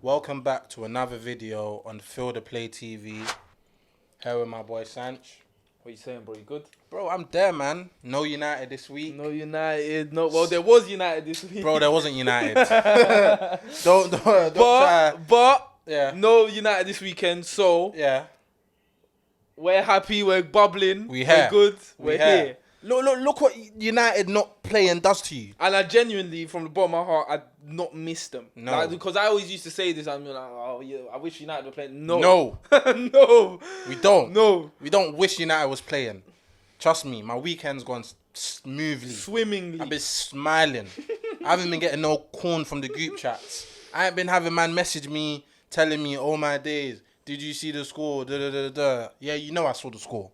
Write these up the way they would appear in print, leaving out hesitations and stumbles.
Welcome back to another video on Field of Play TV. Here with my boy Sanch. What you saying, bro? You good? Bro, I'm there, man. No United this week. No United. No, well, there was United this week. Bro, there wasn't United. don't try. But Yeah. no United this weekend. So Yeah. we're happy. We're bubbling. We're We're good. We're here. Look what United not playing does to you. And I genuinely, from the bottom of my heart, I not miss them. No. Like, because I always used to say this. I'm like, oh yeah, I wish United were playing. No. No. No. We don't. No. We don't wish United was playing. Trust me, my weekend's gone smoothly. Swimmingly. I've been smiling. I haven't been getting no corn from the group chats. I ain't been having man message me telling me, oh my days, did you see the score? Da, da, da, da. Yeah, you know I saw the score.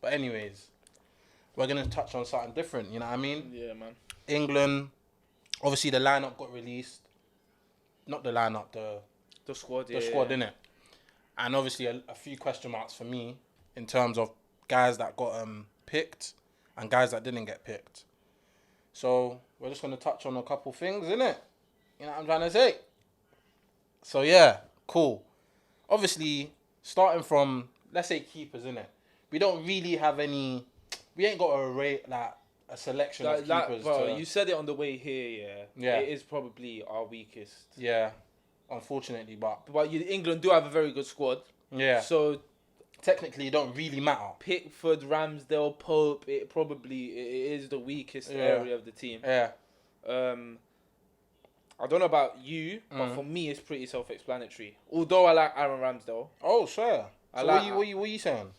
But anyways, we're going to touch on something different, you know what I mean? Yeah, man. England, obviously the lineup got released. Not the lineup, The squad, the squad, innit? And obviously a few question marks for me in terms of guys that got picked and guys that didn't get picked. So we're just going to touch on a couple things, innit? You know what I'm trying to say? So yeah, cool. Obviously, starting from, let's say keepers, innit? We don't really have any, we ain't got a selection of keepers. Bro, you said it on the way here, Yeah. It is probably our weakest. Yeah, unfortunately, but England do have a very good squad. yeah. So Technically, it don't really matter. Pickford, Ramsdale, Pope, it is the weakest area of the team. Yeah. I don't know about you, but for me, it's pretty self-explanatory. Although I like Aaron Ramsdale, Oh, sure. So what you saying?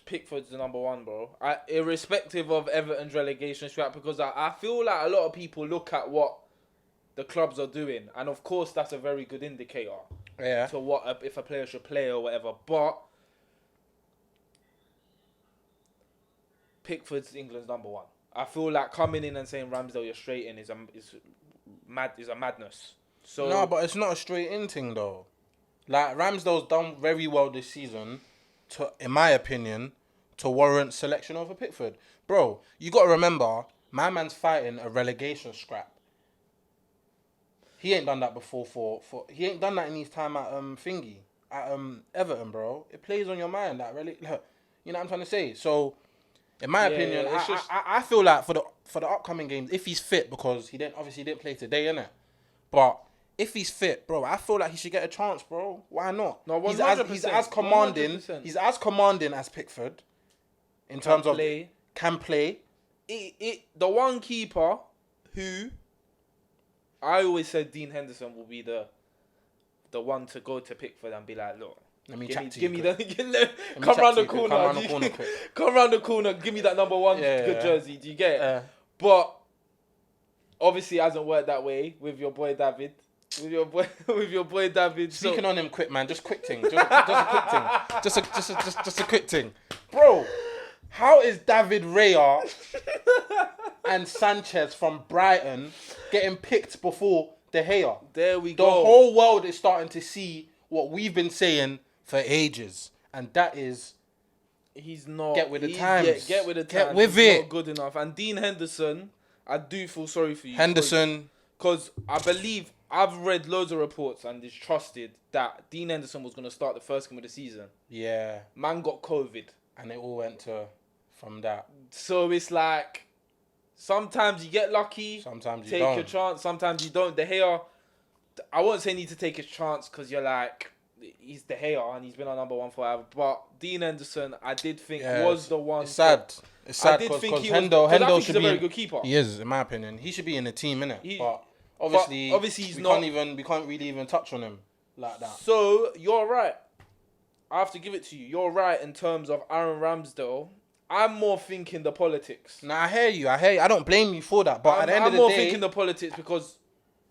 Pickford's the number one, bro. Irrespective of Everton's relegation strap, because I feel like a lot of people look at what the clubs are doing, and of course that's a very good indicator Yeah. to what if a player should play or whatever. But Pickford's England's number one. I feel like coming in and saying Ramsdale you're straight in is a madness. So No, but it's not a straight in thing though. Like Ramsdale's done very well this season, in my opinion, to warrant selection over Pickford. Bro, you got to remember, my man's fighting a relegation scrap. He ain't done that before. He ain't done that in his time at Everton, bro. It plays on your mind. You know what I'm trying to say. So, in my opinion, I feel like for the upcoming games, if he's fit, because he didn't play today, innit? But if he's fit, bro, I feel like he should get a chance, bro. Why not? No, 100%, he's as commanding. 100%. He's as commanding as Pickford in terms of can play. The one keeper who I always said Dean Henderson will be the one to go to Pickford and be like, look, Let me chat to give you. me come round the corner. Come round the corner quick. Come round the corner. Give me that number one good jersey. Do you get it? But obviously, it hasn't worked that way with your boy David. With your boy David. Speaking on him quick, man. Just quick thing. Just a quick thing. Just a quick thing, bro. How is David Raya and Sanchez from Brighton getting picked before De Gea? There we go. The whole world is starting to see what we've been saying for ages, and that is he's not. Get with the times. Yeah, get with the times. Get with he's it. Not good enough. And Dean Henderson, I do feel sorry for you. Henderson. Because I believe I've read loads of reports and it's trusted that Dean Henderson was going to start the first game of the season. Yeah. Man got COVID. And it all went from that. So it's like, sometimes you get lucky. Sometimes you take don't. your chance. Sometimes you don't. De Gea, I won't say need to take his chance because you're like, he's De Gea and he's been our number one forever. But Dean Henderson, I did think was the one. It's sad. It's sad because Hendo should be a very good keeper. He is, in my opinion. He should be in the team, innit? But obviously he's not. We can't really even touch on him like that. So you're right. I have to give it to you. You're right in terms of Aaron Ramsdale. I'm more thinking the politics. Nah, I hear you. I don't blame you for that. But at the end of the day, I'm more thinking the politics because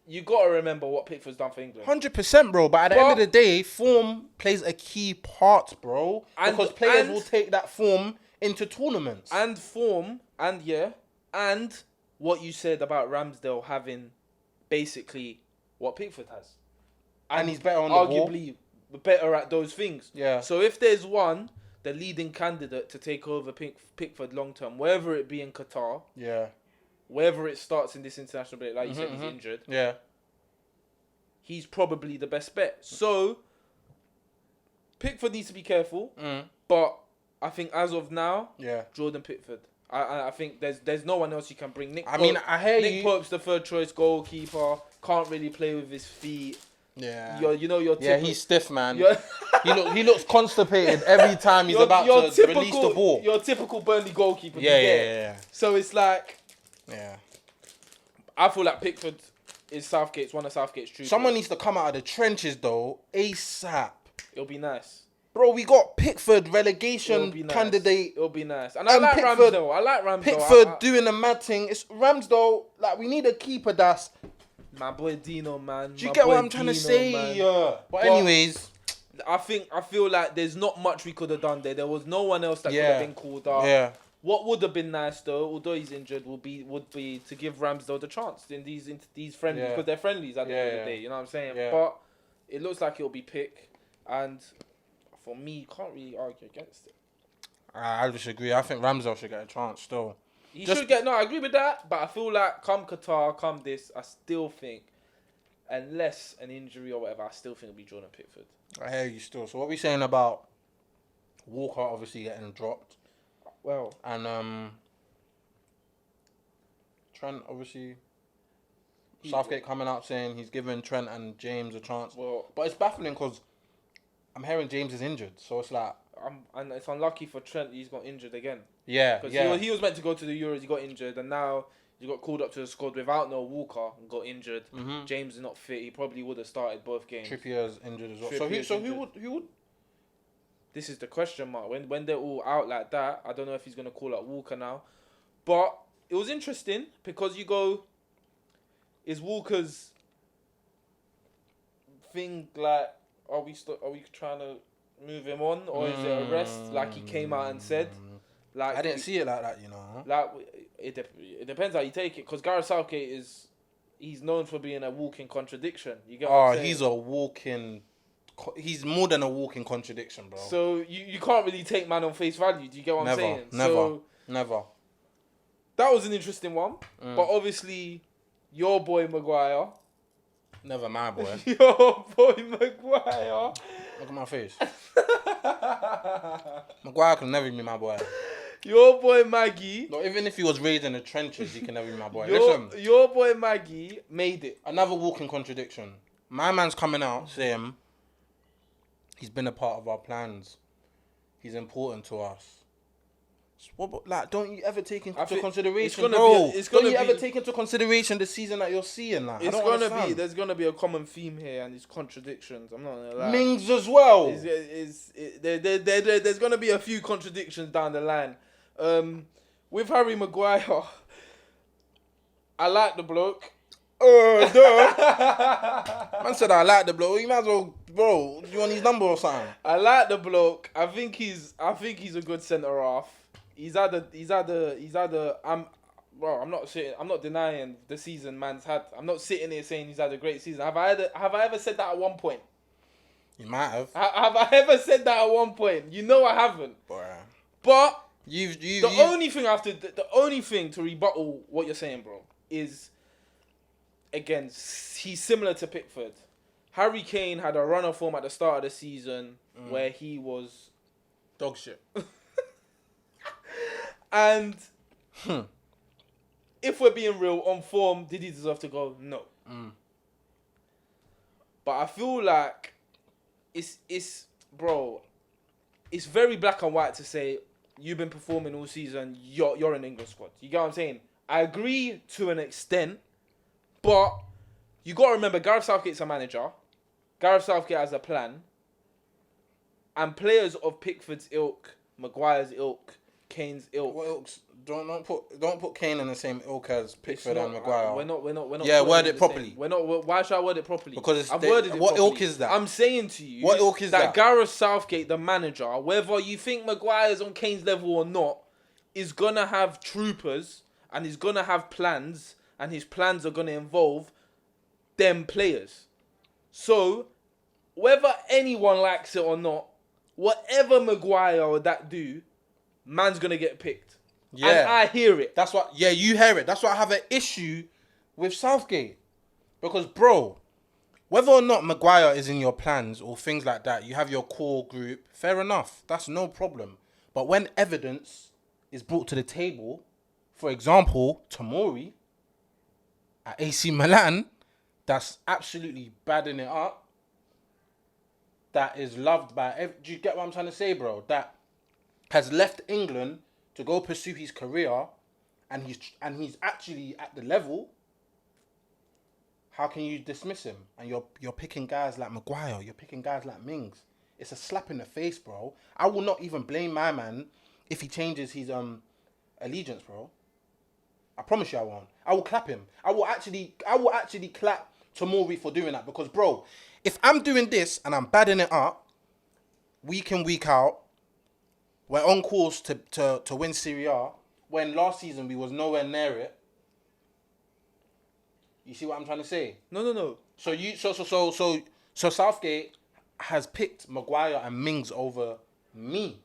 you got to remember what Pickford's done for England. 100%, bro. But at the end of the day, form plays a key part, bro. Because players will take that form into tournaments. And form, and what you said about Ramsdale having basically what Pickford has. And he's better on the ball. Arguably better at those things. Yeah. So if there's one, the leading candidate to take over Pickford long term, whether it be in Qatar, yeah, whether it starts in this international break, like you said, he's injured. Yeah. he's probably the best bet. So, Pickford needs to be careful. But I think as of now, Jordan Pickford. I think there's no one else you can bring. I hear you. Nick Pope's the third choice goalkeeper. Can't really play with his feet. Yeah. You're he's stiff, man. he looks constipated every time he's about to release the ball. Your typical Burnley goalkeeper. Yeah. So it's like, yeah. I feel like Pickford is one of Southgate's true. Someone needs to come out of the trenches though, ASAP. It'll be nice. Bro, we got Pickford relegation candidate. It'll be nice. And I like Ramsdale. Pickford doing the mad thing. It's Ramsdale. Like, we need a keeper that's... My boy Dino, man. Do you get what I'm trying to say? Yeah. But anyways... I feel like there's not much we could have done there. There was no one else that could have been called up. Yeah. What would have been nice though, although he's injured, would be to give Ramsdale the chance in these friendlies, because they're friendlies at the end of the day. You know what I'm saying? Yeah. But it looks like it'll be Pick, and for me, can't really argue against it. I just agree. I think Ramsdale should get a chance still. He should get. No, I agree with that. But I feel like come Qatar, come this, I still think, unless an injury or whatever, I still think it'll be Jordan Pickford. I hear you still. So what are we saying about Walker obviously getting dropped? Well, and Trent obviously. Southgate coming out saying he's giving Trent and James a chance. Well, but it's baffling because I'm hearing James is injured, so it's like. And it's unlucky for Trent. He's got injured again. Yeah, because he was meant to go to the Euros. He got injured, and now he got called up to the squad without no Walker and got injured. Mm-hmm. James is not fit. He probably would have started both games. Trippier's injured as well. Who would? This is the question mark. When they're all out like that, I don't know if he's gonna call up Walker now. But it was interesting because you go, is Walker's thing like, are we trying to move him on, or is it a rest? Like he came out and said. Like I didn't see it like that, you know. Like it depends how you take it, because Gareth Southgate he's known for being a walking contradiction. You get what I'm saying? He's a walking. He's more than a walking contradiction, bro. So you can't really take man on face value. Do you get what I'm saying? Never. That was an interesting one, but obviously your boy Maguire. Never my boy. Your boy Maguire. Look at my face. Maguire can never be my boy. Your boy Maggie. No, even if he was raised in the trenches, he can never be my boy. Your boy Maggie made it. Another walking contradiction. My man's coming out saying he's been a part of our plans. He's important to us. Like, don't you ever take into consideration, bro? Don't you ever take into consideration the season that you're seeing? Like, there's gonna be a common theme here, and it's contradictions. I'm not gonna lie. Mings as well. There's gonna be a few contradictions down the line. With Harry Maguire, I like the bloke. Man said I like the bloke. You might as well, bro. You want his number or something? I like the bloke. I think he's a good centre half. He's either I'm not denying the season man's had. I'm not sitting here saying he's had a great season. Have I ever said that at one point? You might have. Have I ever said that at one point? You know I haven't. But the only thing to rebuttal what you're saying, bro, is again, he's similar to Pickford. Harry Kane had a run of form at the start of the season where he was dog shit. And if we're being real, on form, did he deserve to go? No. But I feel like it's very black and white to say you've been performing all season, you're in England squad. You get what I'm saying? I agree to an extent, but you got to remember Gareth Southgate's a manager. Gareth Southgate has a plan. And players of Pickford's ilk, Maguire's ilk, Kane's ilk. What ilks? Don't put Kane in the same ilk as Pickford and Maguire. We're not. Yeah, word it properly. We're not. Why should I word it properly? Because I've worded it what properly. Ilk is that? I'm saying to you. What ilk is that? Gareth Southgate, the manager, whether you think Maguire's on Kane's level or not, is gonna have troopers and he's gonna have plans, and his plans are gonna involve them players. So, whether anyone likes it or not, whatever Maguire or that do, man's gonna get picked. Yeah. And I hear it. That's what. Yeah, you hear it. That's why I have an issue with Southgate. Because, bro, Whether or not Maguire is in your plans or things like that, you have your core group, fair enough. That's no problem. But when evidence is brought to the table, for example, Tomori at AC Milan, that's absolutely badding it up, that is loved by... Do you get what I'm trying to say, bro? That has left England to go pursue his career, and he's actually at the level. How can you dismiss him? And you're picking guys like Maguire, you're picking guys like Mings. It's a slap in the face, bro. I will not even blame my man if he changes his allegiance, bro. I promise you I won't. I will clap him. I will actually clap Tomori for doing that, because, bro, if I'm doing this and I'm badding it up week in, week out, we're on course to win Serie A, when last season we was nowhere near it. You see what I'm trying to say? No. So Southgate has picked Maguire and Mings over me.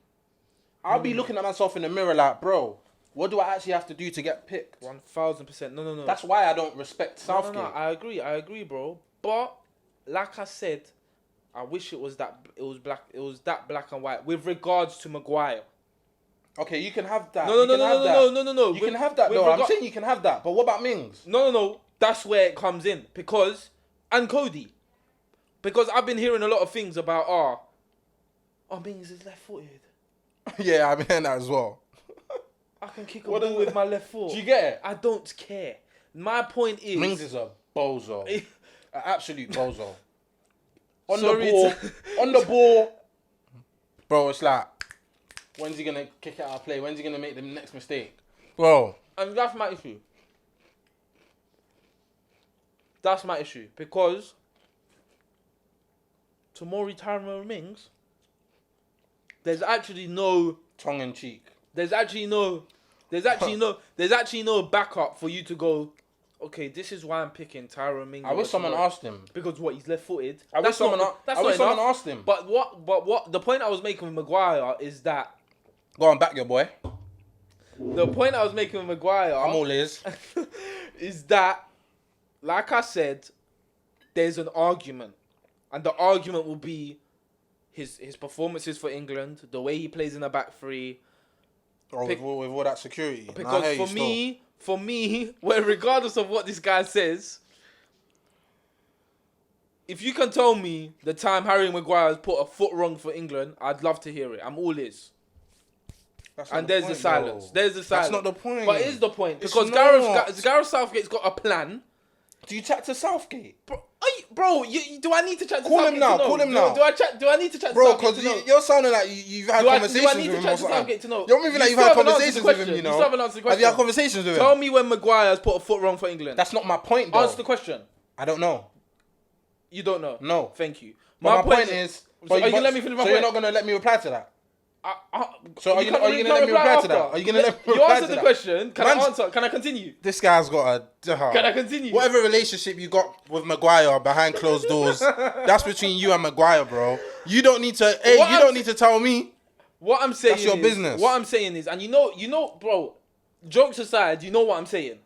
I'll be looking at myself in the mirror like, bro, what do I actually have to do to get picked? 1000%. No. That's why I don't respect Southgate. No. I agree, bro. But like I said, I wish it was that black and white with regards to Maguire. Okay, you can have that. No. You can have that, though. I'm saying you can have that. But what about Mings? No. That's where it comes in. And Cody. Because I've been hearing a lot of things about, Mings is left-footed. Yeah, I've been hearing that as well. I can kick a ball with my left foot. Do you get it? I don't care. My point is... Mings is a bozo. An absolute bozo. On the ball. Bro, it's like, when's he going to kick it out of play? When's he going to make the next mistake? Bro. And that's my issue. That's my issue. Because Tomori, Tyrone Mings, there's actually no... Tongue in cheek. There's actually no backup for you to go, okay, this is why I'm picking Tyrone Mings. I wish someone asked him. Because he's left-footed. I wish someone asked him. But what the point I was making with Maguire is that... Go on, back your boy. The point I was making with Maguire... I'm all ears. is that, like I said, there's an argument. And the argument will be his performances for England, the way he plays in the back three... with all that security. Because for me, well, regardless of what this guy says, if you can tell me the time Harry Maguire has put a foot wrong for England, I'd love to hear it. I'm all ears. There's the silence. There's the silence. That's not the point. But it is the point. Because Gareth Southgate's got a plan. Do you chat to Southgate? Bro, do I need to chat to Southgate? Call him now. Do I need to chat to bro, Southgate to know? Bro, because you're sounding like you've had conversations with him. Do I need to chat to Southgate to know? You're moving like you've had conversations with him, you know. You still haven't answered the question. Have you had conversations with him? Tell me when Maguire has put a foot wrong for England. That's not my point, though. Answer the question. I don't know. You don't know? No. Thank you. My point is... So are you going to let me finish my point? So you're not going to let me reply to that? So are you going to let me reply to that? Are you going to let me reply to that? You answered the question. Can I answer? Can I continue? This guy's got a... Can I continue? Whatever relationship you got with Maguire behind closed doors, that's between you and Maguire, bro. You don't need to... Hey, you don't need to tell me. What I'm saying That's your business. What I'm saying is, and you know, bro, jokes aside, you know what I'm saying?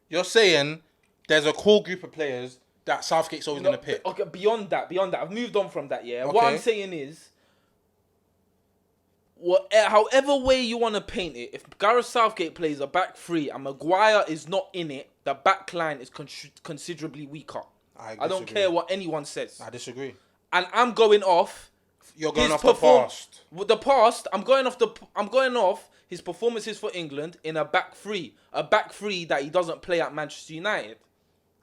You're saying there's a core group of players that Southgate's always going to pick. Okay, beyond that. I've moved on from that, yeah? Okay. What I'm saying is... however way you want to paint it, if Gareth Southgate plays a back three and Maguire is not in it, the back line is considerably weaker. I don't care what anyone says. I disagree. And I'm going off. You're going off the past. With the past, I'm going off his performances for England in a back three that he doesn't play at Manchester United.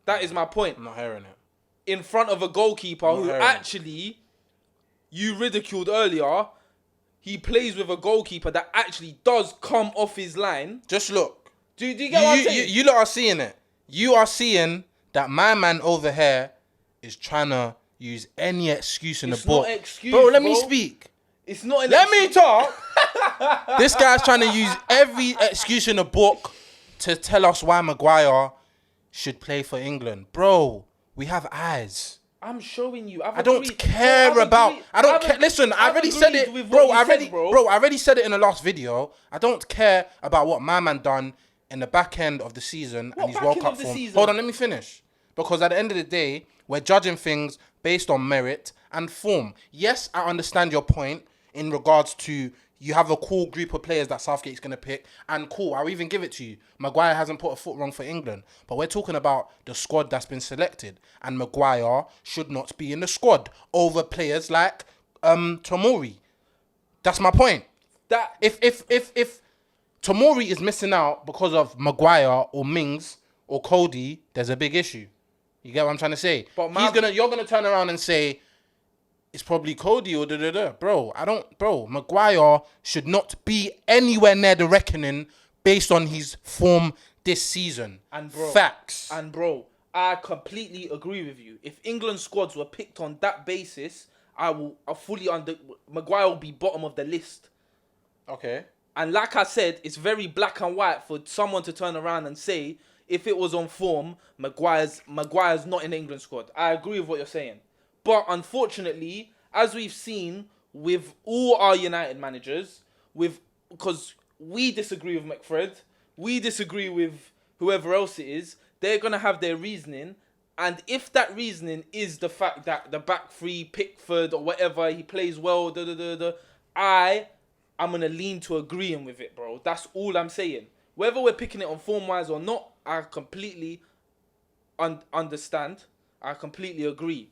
That is my point. I'm not hearing it. In front of a goalkeeper who actually you ridiculed earlier. He plays with a goalkeeper that actually does come off his line. Just look. Do you get what I'm saying? You lot are seeing it. You are seeing that my man over here is trying to use any excuse in the book. It's not an excuse, bro. Let me speak. It's not an Let me talk. This guy's trying to use every excuse in the book to tell us why Maguire should play for England. Bro, we have eyes. I'm showing you. I don't care about. Listen, I already said it, bro. I already said it in the last video. I don't care about what my man done in the back end of the season and his World Cup form. Hold on, let me finish. Because at the end of the day, We're judging things based on merit and form. Yes, I understand your point in regards to you have a cool group of players that Southgate's going to pick, and cool, I'll even give it to you. Maguire hasn't put a foot wrong for England, but we're talking about the squad that's been selected, and Maguire should not be in the squad over players like Tomori. That's my point. That If Tomori is missing out because of Maguire or Mings or Cody, there's a big issue. You get what I'm trying to say? But You're gonna turn around and say it's probably Cody or da. Bro, Maguire should not be anywhere near the reckoning based on his form this season. And bro, facts. And bro, I completely agree with you. If England squads were picked on that basis, I fully Maguire will be bottom of the list. Okay. And like I said, it's very black and white for someone to turn around and say, if it was on form, Maguire's not in the England squad. I agree with what you're saying. But unfortunately, as we've seen with all our United managers, because we disagree with McFred, we disagree with whoever else it is, they're going to have their reasoning. And if that reasoning is the fact that the back three, Pickford or whatever, he plays well, I'm going to lean to agreeing with it, bro. That's all I'm saying. Whether we're picking it on form-wise or not, I completely understand. I completely agree.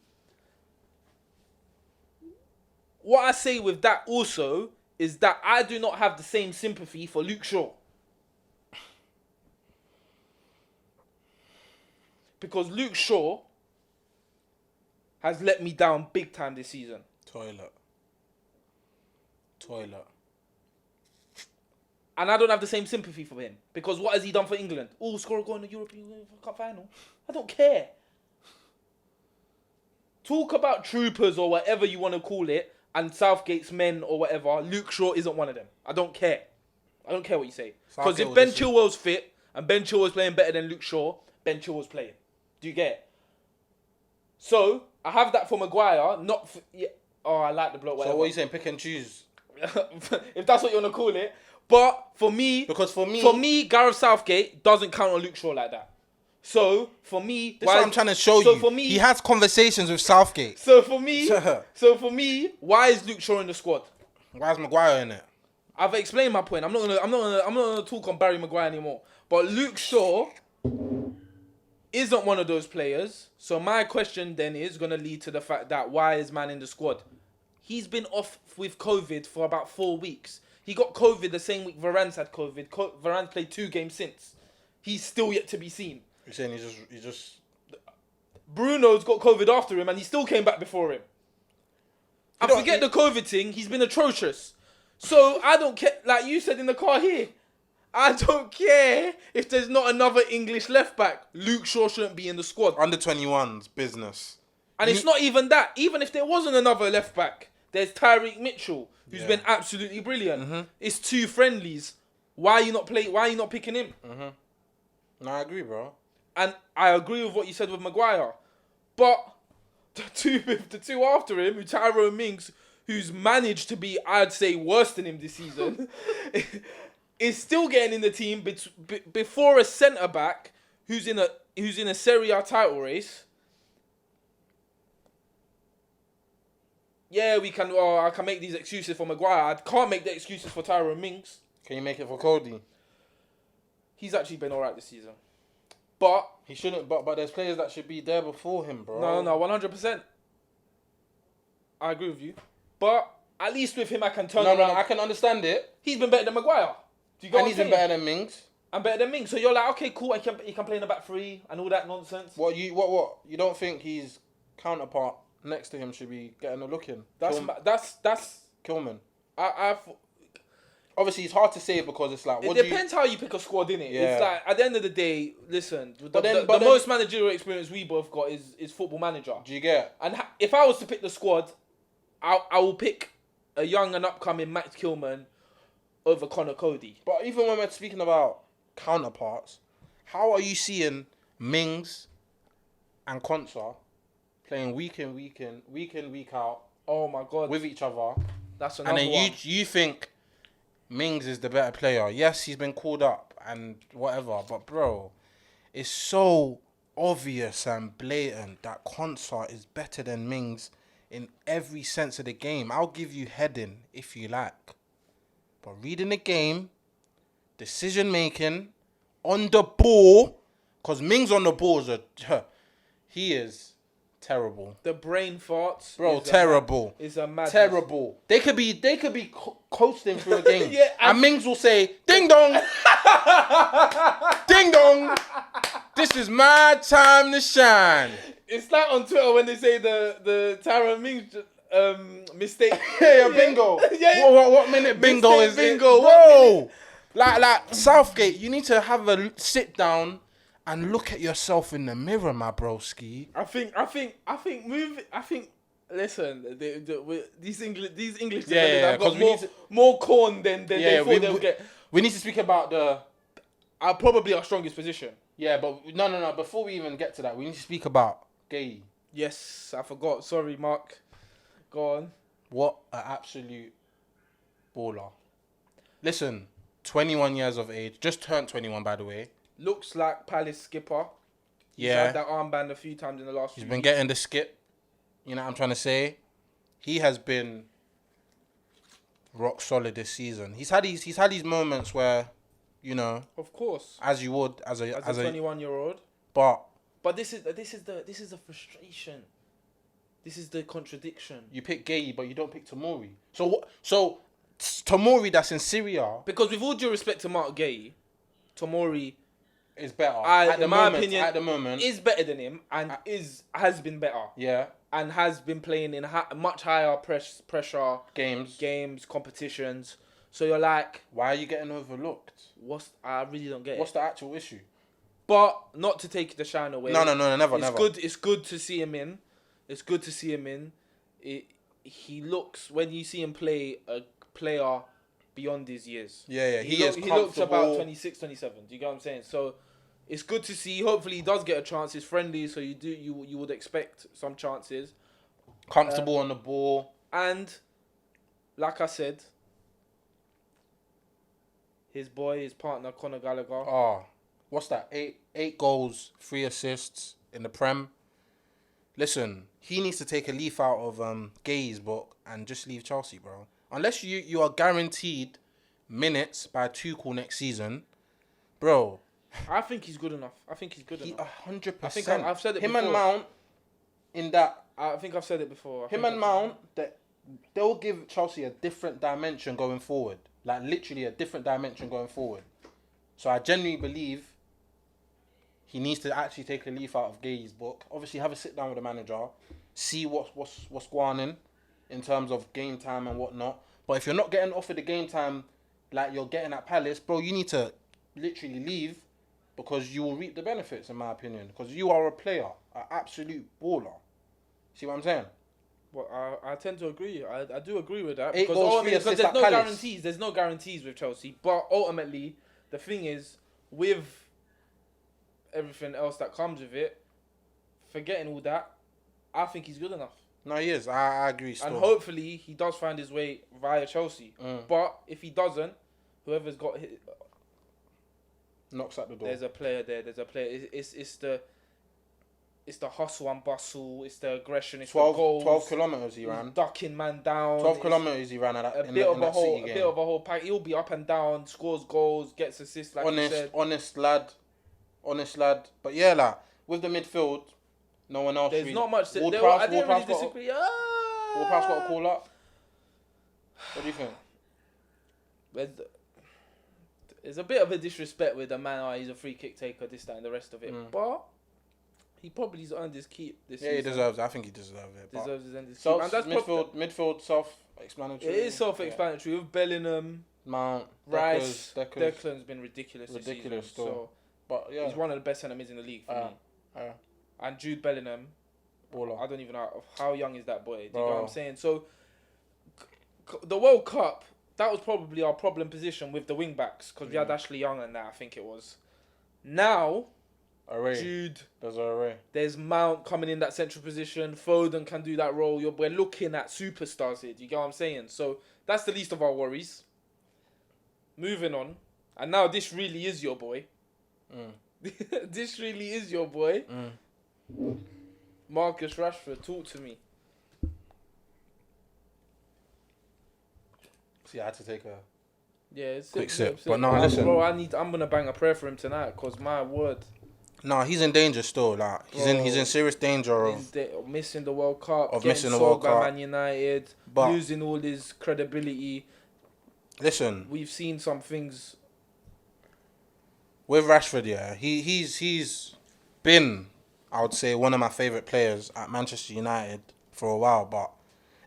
What I say with that also is that I do not have the same sympathy for Luke Shaw. Because Luke Shaw has let me down big time this season. Toilet. And I don't have the same sympathy for him. Because what has he done for England? Oh, score a goal in the European Cup final. I don't care. Talk about troopers or whatever you want to call it, and Southgate's men or whatever. Luke Shaw isn't one of them. I don't care. I don't care what you say. Because if Ben Chilwell's fit and Ben Chilwell's playing better than Luke Shaw, Ben Chilwell's playing. Do you get it? So, I have that for Maguire. I like the bloke. Whatever. So what are you saying? Pick and choose? If that's what you want to call it. But for me, Gareth Southgate doesn't count on Luke Shaw like that. So for me, that's what I'm trying to show you. For me, he has conversations with Southgate. So for me, why is Luke Shaw in the squad? Why is Maguire in it? I've explained my point. I'm not gonna talk on Barry Maguire anymore. But Luke Shaw isn't one of those players. So my question then is gonna lead to the fact that why is man in the squad? He's been off with COVID for about 4 weeks. He got COVID the same week Varane's had COVID. Varane's played 2 games since. He's still yet to be seen. You're saying he just... Bruno's got COVID after him and he still came back before him. And forget the COVID thing, he's been atrocious. So I don't care, like you said in the car here, I don't care if there's not another English left back. Luke Shaw shouldn't be in the squad. Under 21's business. And it's not even that. Even if there wasn't another left back, there's Tyreek Mitchell, who's been absolutely brilliant. Mm-hmm. It's 2 friendlies. Why are you not picking him? Mm-hmm. No, I agree, bro. And I agree with what you said with Maguire. But the two after him, Tyrone Mings, who's managed to be, I'd say, worse than him this season, is still getting in the team before a centre-back who's in a Serie A title race. Yeah, I can make these excuses for Maguire. I can't make the excuses for Tyrone Mings. Can you make it for Cody? He's actually been alright this season. But he shouldn't. But there's players that should be there before him, bro. No, 100%. I agree with you. But at least with him, I can turn around. No, I can understand it. He's been better than Maguire. Do you get what I'm saying? He's been better than Mings. I'm better than Mings. So you're like, okay, cool. He can play in the back 3 and all that nonsense. What? You don't think his counterpart next to him should be getting a look in? That's Kilman. Obviously, it's hard to say because it's like... It depends how you pick a squad, innit? Yeah. It's like, at the end of the day, listen, the most managerial experience we both got is Football Manager. Do you get? And if I was to pick the squad, I will pick a young and upcoming Max Kilman over Connor Cody. But even when we're speaking about counterparts, how are you seeing Mings and Konsa playing week in, week out? Oh my God. With each other. That's another one. And then you think Mings is the better player. Yes, he's been called up and whatever, but bro, it's so obvious and blatant that Concert is better than Mings in every sense of the game. I'll give you heading if you like. But reading the game, decision making, on the ball, because Mings on the ball he is terrible. The brain farts. Bro, terrible. It's a madness. Terrible. They could be coasting through a game. Yeah, and Mings will say, ding dong. Ding dong. This is my time to shine. It's like on Twitter when they say the Tyron Mings mistake. Yeah, bingo. Yeah. What minute bingo Mistake is bingo. it? Bro. Like Southgate, you need to have a sit down and look at yourself in the mirror, my broski. Listen, these English defenders Yeah, have got 'cause more corn than they thought they'll get. We need to speak about Probably our strongest position. Yeah, but no. Before we even get to that, we need to speak about Gay. Yes, I forgot. Sorry, Mark. Go on. What an absolute baller. Listen, 21 years of age. Just turned 21, by the way. Looks like Palace skipper. He's Yeah. had that armband a few times in the last He's few been weeks. getting the skip. You know what I'm trying to say? He has been rock solid this season. He's had these moments where, you know, Of course. as you would as a 21-year-old. but But this is the frustration. This is the contradiction. you pick Gay, but you don't pick Tomori. So Tomori that's in Syria Because with all due respect to Mark Gay, Tomori is better. in my opinion, at the moment, is better than him and has been better yeah, and has been playing in much higher pressure games. competitions. So you're like, Why are you getting overlooked? I really don't get What's it. the actual issue? But not to take the shine away. No, never. It's good to see him in. It's good to see him in. He looks, when you see him play, a player beyond his years. Yeah. He looks about 26, 27. Do you get what I'm saying? So it's good to see. Hopefully he does get a chance. It's friendly, so you would expect some chances. Comfortable on the ball. And like I said, his partner Conor Gallagher. Oh, what's that? Eight goals, 3 assists in the Prem. Listen, he needs to take a leaf out of Gay's book and just leave Chelsea, bro. Unless you are guaranteed minutes by Tuchel next season, bro. I think he's good enough. 100%. I think I've said it him before. and Mount in that. I think I've said it before. Him and Mount, they'll give Chelsea a different dimension going forward. Like literally a different dimension going forward. So I genuinely believe he needs to actually take a leaf out of Gay's book. Obviously, have a sit down with the manager, see what's going on in terms of game time and whatnot. But if you're not getting offered the game time like you're getting at Palace, bro, you need to literally leave because you will reap the benefits, in my opinion. Because you are a player, an absolute baller. See what I'm saying? Well, I tend to agree. I do agree with that. 8 Because goals, 3 ultimately, assists there's at no Palace. guarantees. There's no guarantees with Chelsea. But ultimately, the thing is, with everything else that comes with it, forgetting all that, I think he's good enough. No, he is. I agree still. And hopefully, he does find his way via Chelsea. But if he doesn't, whoever's got hit, knocks at the door. there's a player there. It's the hustle and bustle. It's the aggression. It's 12 the goals. 12 kilometers he ran. Ducking man down. 12 kilometers he ran at that, A in bit that of a City game. whole pack. He'll be up and down, scores goals, gets assists. Like you said, honest lad. But yeah, like with the midfield, no one else. there's really. not much. I didn't Ward-Prowse really got- disagree. Ward-Prowse got a call up. What do you think? There's a bit of a disrespect with the man. Oh, he's a free kick taker, this, that, and the rest of it. But he probably's earned his keep this season. Yeah, he deserves it. I think he deserves it. but- Deserves his end. So And that's midfield self-explanatory. It is self-explanatory with Bellingham, Mount, Rice, Decker's. Declan's been ridiculous. This Ridiculous season, still. But yeah, he's one of the best centre mids in the league for me. And Jude Bellingham, baller. I don't even know how young is that boy. Do you Bro. know what I'm saying? So the World Cup, that was probably our problem position with the wing backs because we had Ashley Young and that, I think it was. Now, Array. Jude, There's an array. there's Mount coming in that central position. Foden can do that role. We're looking at superstars here. Do you get what I'm saying? So that's the least of our worries. Moving on. And now this really is your boy. This really is your boy. Marcus Rashford, talk to me. See, I had to take a It's quick sick, sip. But no, listen. Bro, I'm gonna bang a prayer for him tonight, cause my word. No, he's in danger still. Like he's in serious danger of missing the World Cup, of getting missing the sold World by Cup. Man United, But losing all his credibility. listen, We've seen some things. with Rashford, yeah, he's been, I would say, one of my favourite players at Manchester United for a while. But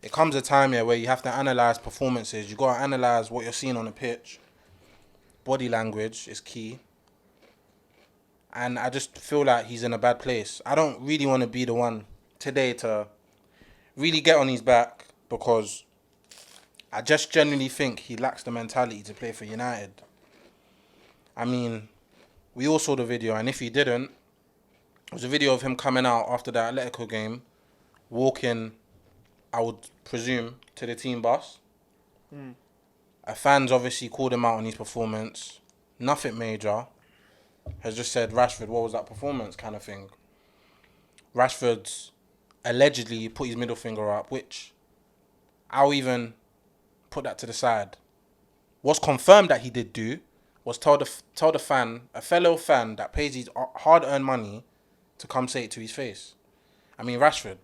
it comes a time here where you have to analyse performances. You got to analyse what you're seeing on the pitch. Body language is key. And I just feel like he's in a bad place. I don't really want to be the one today to really get on his back, because I just genuinely think he lacks the mentality to play for United. I mean, we all saw the video, and if you didn't, it was a video of him coming out after the Atletico game, walking, I would presume, to the team bus. Fans obviously called him out on his performance. Nothing major. Has just said, Rashford, what was that performance, kind of thing. Rashford's allegedly put his middle finger up, which I'll even put that to the side. What's confirmed that he did do was tell the fan, a fellow fan that pays his hard-earned money, to come say it to his face. I mean, Rashford,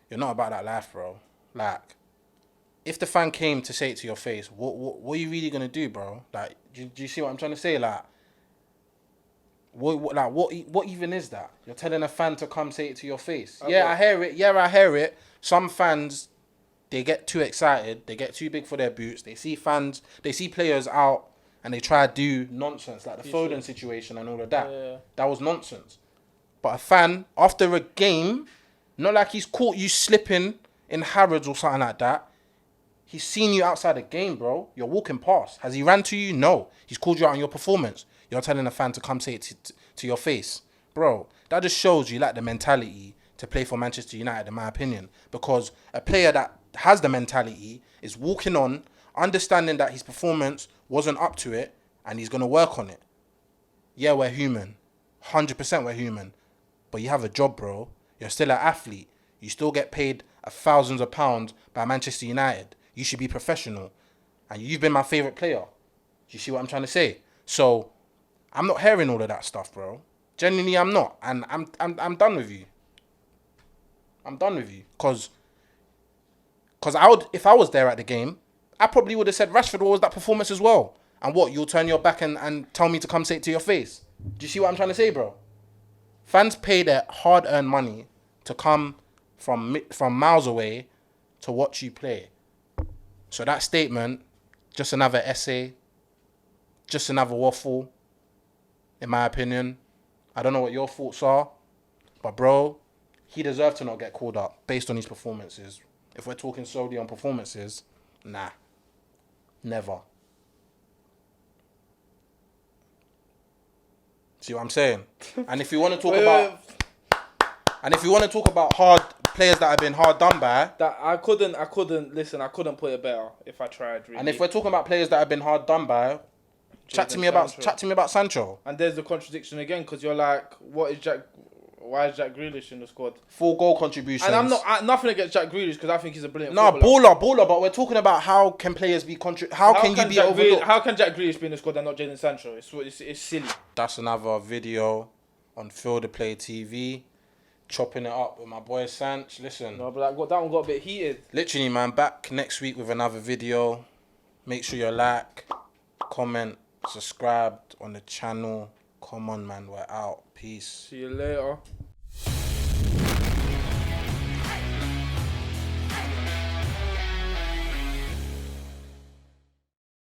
you're not about that life, bro. Like, if the fan came to say it to your face, what are you really gonna do, bro? Like, do you see what I'm trying to say? Like, what even is that? You're telling a fan to come say it to your face. Yeah, I hear it. Some fans, they get too excited. They get too big for their boots. They see players out, and they try to do nonsense, like the Foden situation and all of that. Yeah. That was nonsense. But a fan, after a game, not like he's caught you slipping in Harrods or something like that. He's seen you outside the game, bro. You're walking past. Has he ran to you? No. He's called you out on your performance. You're telling a fan to come say it to your face. Bro, that just shows you lack the mentality to play for Manchester United, in my opinion. Because a player that has the mentality is walking on, understanding that his performance wasn't up to it, and he's going to work on it. Yeah, we're human. 100% we're human. But you have a job, bro. You're still an athlete. You still get paid thousands of pounds by Manchester United. You should be professional. And you've been my favourite player. Do you see what I'm trying to say? So, I'm not hearing all of that stuff, bro. Genuinely, I'm not. And I'm done with you. I'm done with you. Because I would, if I was there at the game, I probably would have said, Rashford, what was that performance as well? And what, you'll turn your back and tell me to come say it to your face? Do you see what I'm trying to say, bro? Fans pay their hard-earned money to come from miles away to watch you play. So that statement, just another essay, just another waffle, in my opinion. I don't know what your thoughts are, but bro, he deserved to not get called up based on his performances. If we're talking solely on performances, nah, never. See what I'm saying? And if you want to talk about hard players that have been hard done by, that I couldn't put it better if I tried. Really. And if we're talking about players that have been hard done by, chat to me about Sancho. And there's the contradiction again, because you're like, why is Jack Grealish in the squad? 4 goal contributions. And I'm nothing against Jack Grealish, because I think he's a brilliant footballer. baller. But we're talking about how can players be how can you be overlooked? How can Jack Grealish be in the squad and not Jadon Sancho? It's silly. That's another video on Field of Play TV. Chopping it up with my boy Sanch. Listen. No, but that one got a bit heated. Literally, man, back next week with another video. Make sure you like, comment, subscribe on the channel. Come on, man, we're out. Peace. See you later.